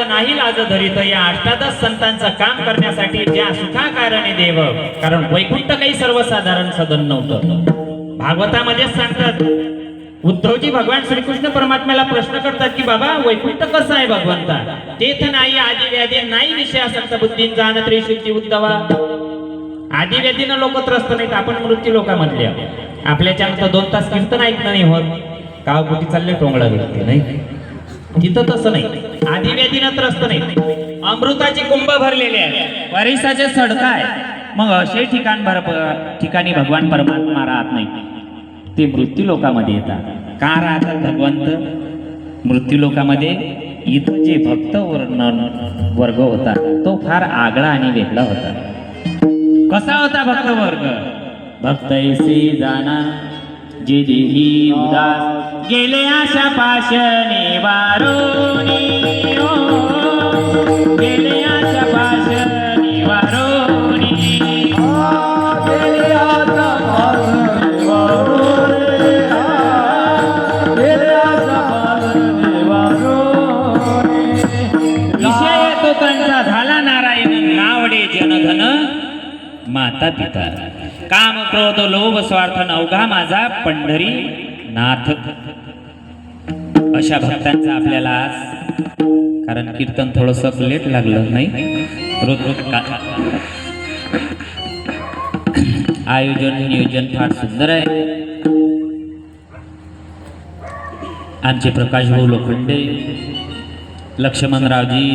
नाही लाज धरित या अष्टादश संतांचं काम करण्यासाठी ज्या सुखाकारणे देव, कारण वैकुंठ काही सर्वसाधारण सदन नव्हतं. भागवतामध्येच सांगतात, उद्धवजी भगवान श्रीकृष्ण परमात्म्याला प्रश्न करतात की बाबा वैकुंठ कसं आहे भगवंता? तेथ नाही आदि व्याधी नाही विषय असक्त बुद्धीन जाण त्रिशुद्धी उद्धवा. आदि व्याधीनं लोक त्रस्त नाहीत, आपण मृत्यू लोकांमधले. आपल्याच्या 2 तास कीर्तन ऐकणं नाही होत, गाव कुठे चालले टोंगळा व्यक्ती नाही, तिथं तसं नाही. आधी व्याधीनं त्रस्त नाही, अमृताची कुंभ भरलेले आहे, परिसाचे सडका आहे. मग असे ठिकाणी भगवान परमात्मा राहत नाही, ते मृत्यू लोकामध्ये येतात. का राहतात भगवंत मृत्यू लोकामध्ये? इथं जे भक्त वर्ग होता तो फार आगळा आणि वेगळा होता. कसा होता भक्त वर्ग? भक्त ऐसे जाना जे देही उदास, गेले आशा पाशने वारोनी, गेले आशा पाशने वारोनी, गेले आशा पाशने वारोनी, गेले आशा पाशने वारोनी. विषय तो त्यांचा झाला नारायण, नावडे जनधन माता पिता. काम क्रोध लोभ स्वार्थ नवघा माझा पंढरी नाथ. अशा भक्तांचा आपल्याला आज, कारण कीर्तन थोडस लेट लागलं नाही, रोज आयोजन नियोजन फार सुंदर आहे. आमचे प्रकाश भाऊ लोखंडे, लक्ष्मणरावजी,